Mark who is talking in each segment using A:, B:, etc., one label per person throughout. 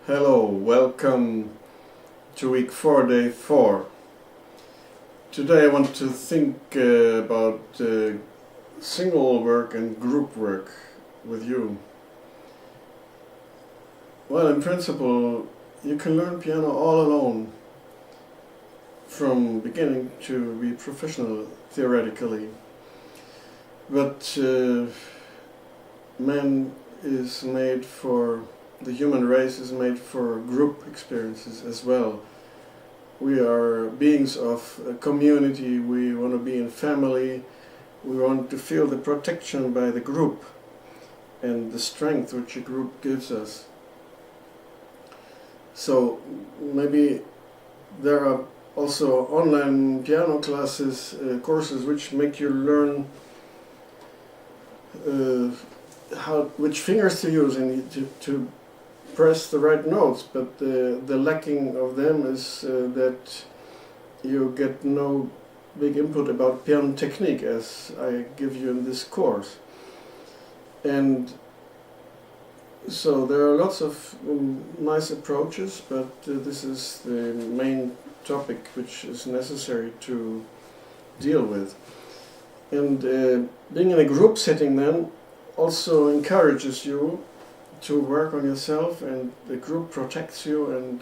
A: Hello, welcome to week 4, day 4. Today I want to think about single work and group work with you. Well, in principle, you can learn piano all alone from beginning to be professional, theoretically. But the human race is made for group experiences as well. We are beings of a community, we want to be in family, we want to feel the protection by the group and the strength which a group gives us. So maybe there are also online piano classes, courses which make you learn which fingers to use and to press the right notes, but the lacking of them is that you get no big input about piano technique as I give you in this course. And so there are lots of nice approaches, but this is the main topic which is necessary to deal with. And being in a group setting then also encourages you to work on yourself, and the group protects you and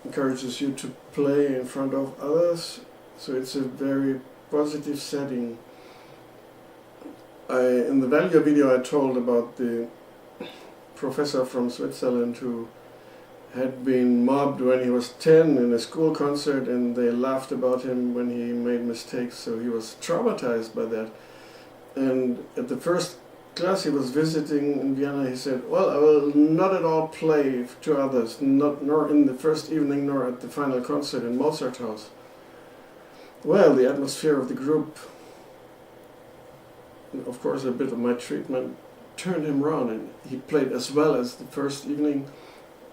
A: encourages you to play in front of others, so it's a very positive setting. In the value video I told about the professor from Switzerland who had been mobbed when he was 10 in a school concert, and they laughed about him when he made mistakes, so he was traumatized by that. And at the first class he was visiting in Vienna, he said, well, I will not at all play to others, nor in the first evening nor at the final concert in Mozart House. Well, the atmosphere of the group, of course a bit of my treatment, turned him around, and he played as well as the first evening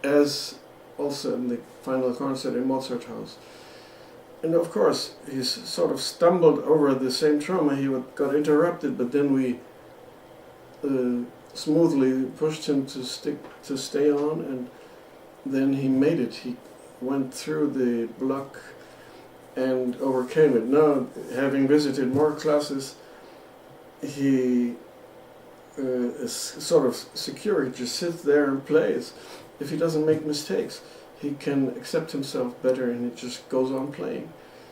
A: as also in the final concert in Mozart House. And of course he sort of stumbled over the same trauma, he got interrupted, but then we smoothly pushed him to stay on, and then he made it. He went through the block and overcame it. Now, having visited more classes, he is sort of secure. He just sits there and plays. If he doesn't make mistakes, he can accept himself better, and he just goes on playing.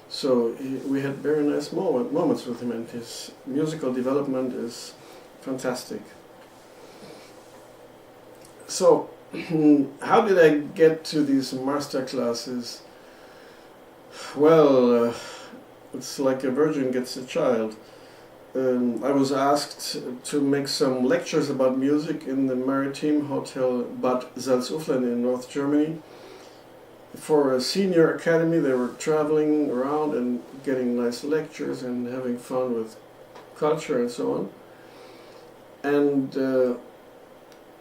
A: So we had very nice moments with him, and his musical development is fantastic. So, how did I get to these master classes? Well, it's like a virgin gets a child. I was asked to make some lectures about music in the Maritime Hotel Bad Salzuflen in North Germany. For a senior academy, they were traveling around and getting nice lectures and having fun with culture and so on. And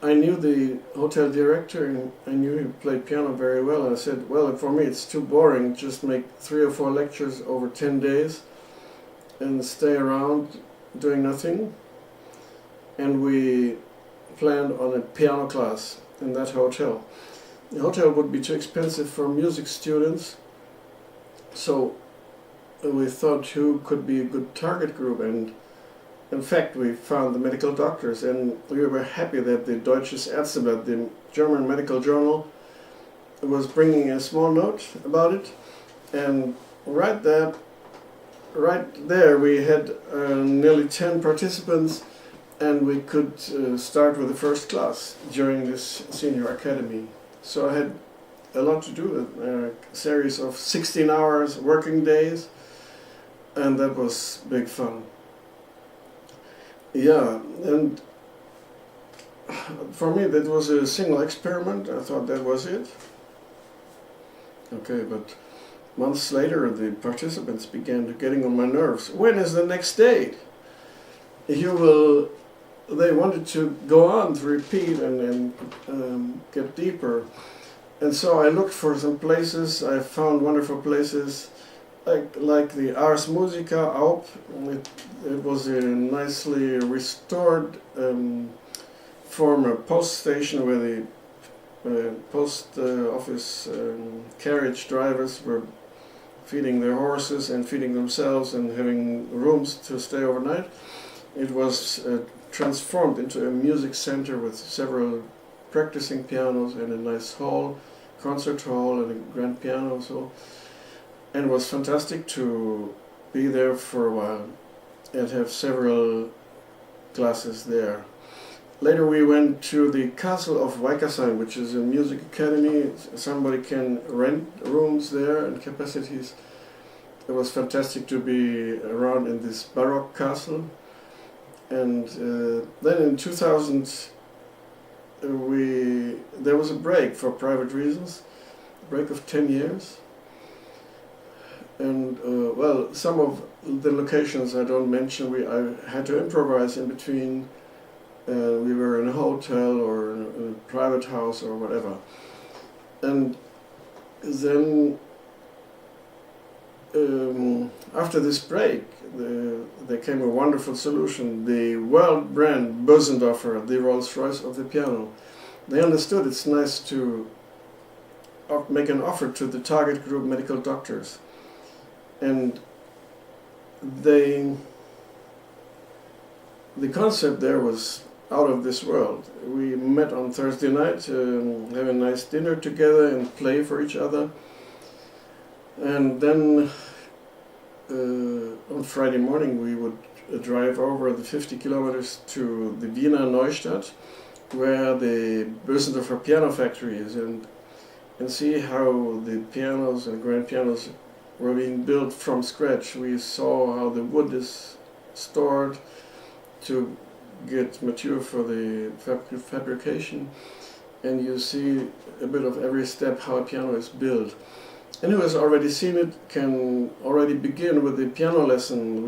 A: I knew the hotel director, and I knew he played piano very well. And I said, well, for me it's too boring, just make 3 or 4 lectures over 10 days and stay around doing nothing. And we planned on a piano class in that hotel. The hotel would be too expensive for music students, so we thought who could be a good target group, and in fact we found the medical doctors, and we were happy that the Deutsches Ärzteblatt, the German medical journal, was bringing a small note about it, and right there we had nearly 10 participants, and we could start with the first class during this senior academy. So I had a lot to do, a series of 16 hours working days, and that was big fun. Yeah, and for me that was a single experiment. I thought that was it. Okay, but months later the participants began getting on my nerves. When is the next date? They wanted to go on to repeat and get deeper. And so I looked for some places. I found wonderful places like the Ars Musica Alp. It was a nicely restored former post station where the post office carriage drivers were feeding their horses and feeding themselves and having rooms to stay overnight. It was transformed into a music center with several practicing pianos and a nice hall, concert hall and a grand piano. And it was fantastic to be there for a while and have several classes there. Later we went to the Castle of Weikersheim, which is a music academy. Somebody can rent rooms there and capacities. It was fantastic to be around in this Baroque castle. And then in 2000 there was a break for private reasons, a break of 10 years. And well, some of the locations I don't mention, I had to improvise in between. We were in a hotel or in a private house or whatever. And then after this break, there came a wonderful solution. The world brand Bösendorfer, the Rolls-Royce of the piano, they understood it's nice to make an offer to the target group medical doctors. And the concept there was out of this world. We met on Thursday night, have a nice dinner together and play for each other. And then on Friday morning we would drive over the 50 kilometers to the Wiener Neustadt, where the Bösendorfer piano factory is, and see how the pianos and grand pianos were being built from scratch. We saw how the wood is stored to get mature for the fabrication, and you see a bit of every step how a piano is built. And who has already seen it can already begin with the piano lesson.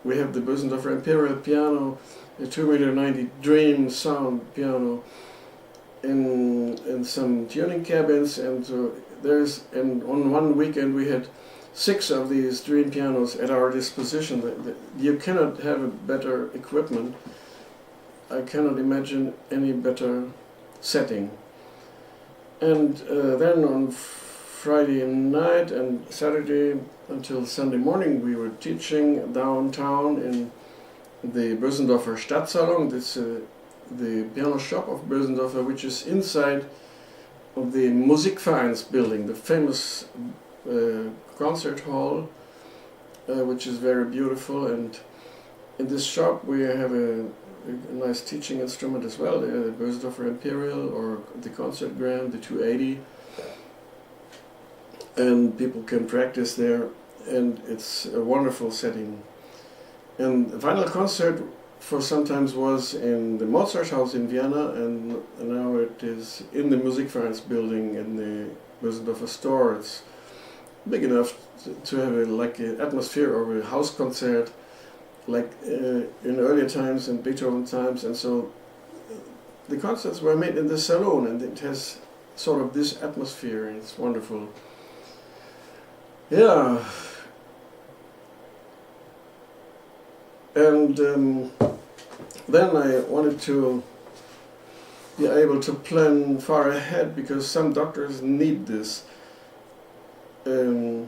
A: We have the Bösendorfer Imperial piano, a 2.90 Dream sound piano, in some tuning cabins, and on one weekend we had 6 of these Dream pianos at our disposition. You cannot have a better equipment. I cannot imagine any better setting. And then on Friday night and Saturday until Sunday morning we were teaching downtown in the Bösendorfer Stadtsalon. This the piano shop of Bösendorfer, which is inside of the Musikvereins building, the famous concert hall, which is very beautiful. And in this shop we have a nice teaching instrument as well, the Bösendorfer Imperial or the Concert Grand, the 280. And people can practice there, and it's a wonderful setting. And the final concert for sometimes was in the Mozart house in Vienna, and now it is in the Musikvereins building in the Bösendorfer store. It's big enough to have an atmosphere of a house concert, like in earlier times and Beethoven times. And so the concerts were made in the saloon, and it has sort of this atmosphere, and it's wonderful. Yeah, and then I wanted to be able to plan far ahead, because some doctors need this, to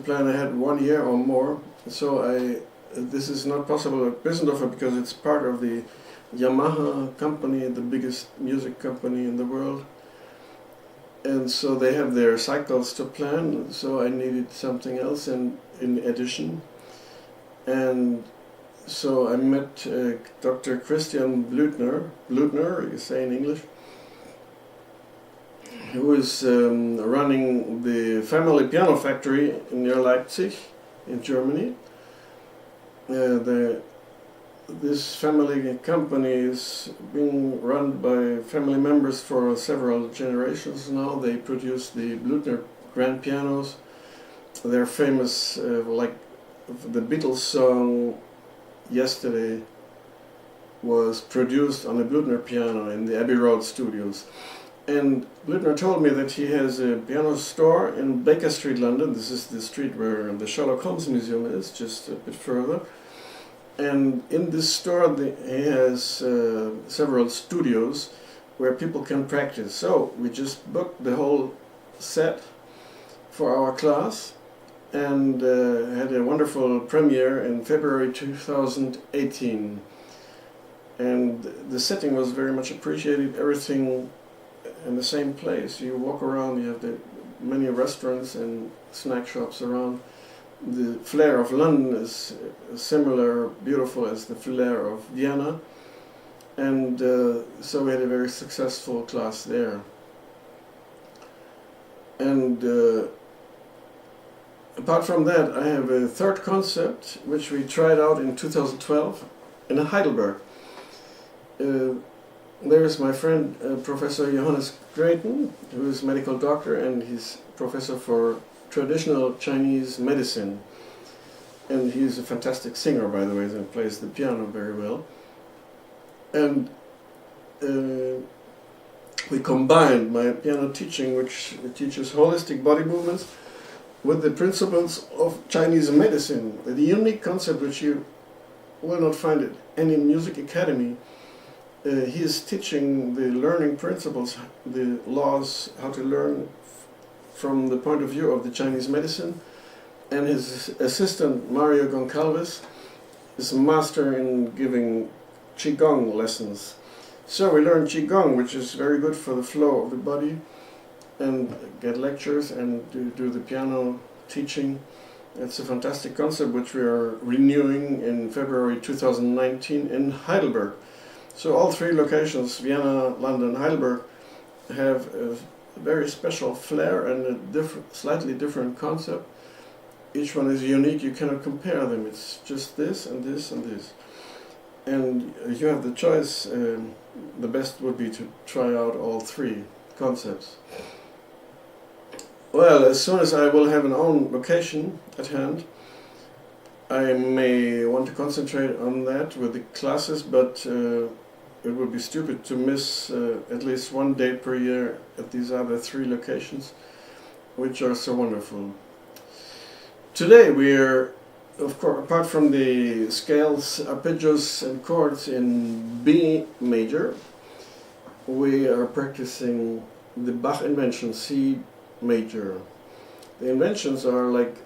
A: plan ahead 1 year or more. So this is not possible at Bösendorfer because it's part of the Yamaha company, the biggest music company in the world. And so they have their cycles to plan, so I needed something else in addition. And so I met Dr. Christian Blüthner, you say in English, who is running the family piano factory near Leipzig in Germany. This family company is being run by family members for several generations now. They produce the Blüthner grand pianos. They're famous, like the Beatles song Yesterday was produced on a Blüthner piano in the Abbey Road studios. And Blüthner told me that he has a piano store in Baker Street, London. This is the street where the Sherlock Holmes Museum is, just a bit further. And in this store he has several studios where people can practice. So we just booked the whole set for our class and had a wonderful premiere in February 2018. And the setting was very much appreciated, everything in the same place. You walk around, you have the many restaurants and snack shops around. The flair of London is similar, beautiful as the flair of Vienna. And so we had a very successful class there. And apart from that, I have a third concept which we tried out in 2012 in Heidelberg. There is my friend Professor Johannes Grayton, who is a medical doctor, and he's professor for traditional Chinese medicine. And he's a fantastic singer, by the way, and plays the piano very well. And we combined my piano teaching, which teaches holistic body movements, with the principles of Chinese medicine. The unique concept which you will not find at any music academy. He is teaching the learning principles, the laws, how to learn from the point of view of the Chinese medicine. And his assistant, Mario Goncalves, is a master in giving Qigong lessons. So we learn Qigong, which is very good for the flow of the body, and get lectures and do the piano teaching. It's a fantastic concept which we are renewing in February 2019 in Heidelberg. So all three locations, Vienna, London, Heidelberg, have a very special flair and a slightly different concept. Each one is unique, you cannot compare them. It's just this and this and this. And you have the choice. The best would be to try out all three concepts. Well, as soon as I will have an own location at hand, I may want to concentrate on that with the classes, but it would be stupid to miss at least one date per year at these other three locations, which are so wonderful. Today we are, of course, apart from the scales, arpeggios and chords in B major, we are practicing the Bach invention, C major. The inventions are like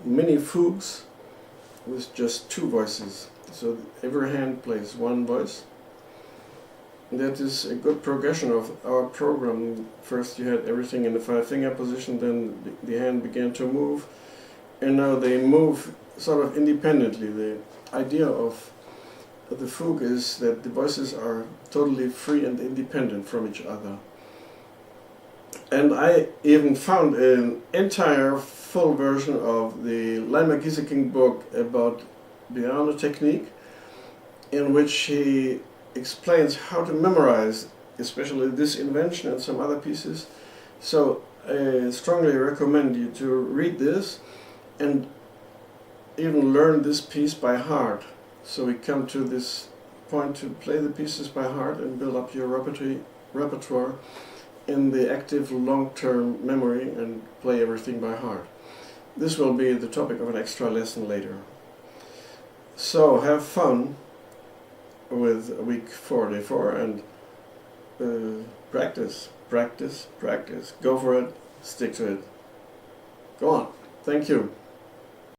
A: mini fugues with just two voices. So every hand plays one voice. That is a good progression of our program. First you had everything in the five-finger position, then the hand began to move, and now they move sort of independently. The idea of the fugue is that the voices are totally free and independent from each other. And I even found an entire full version of the Leimer Gieseking book about piano technique, in which he explains how to memorize, especially this invention and some other pieces. So I strongly recommend you to read this and even learn this piece by heart. So we come to this point to play the pieces by heart and build up your repertoire in the active long-term memory and play everything by heart. This will be the topic of an extra lesson later. So have fun with week 4, day 4, and practice, practice, practice. Go for it, stick to it. Go on. Thank you.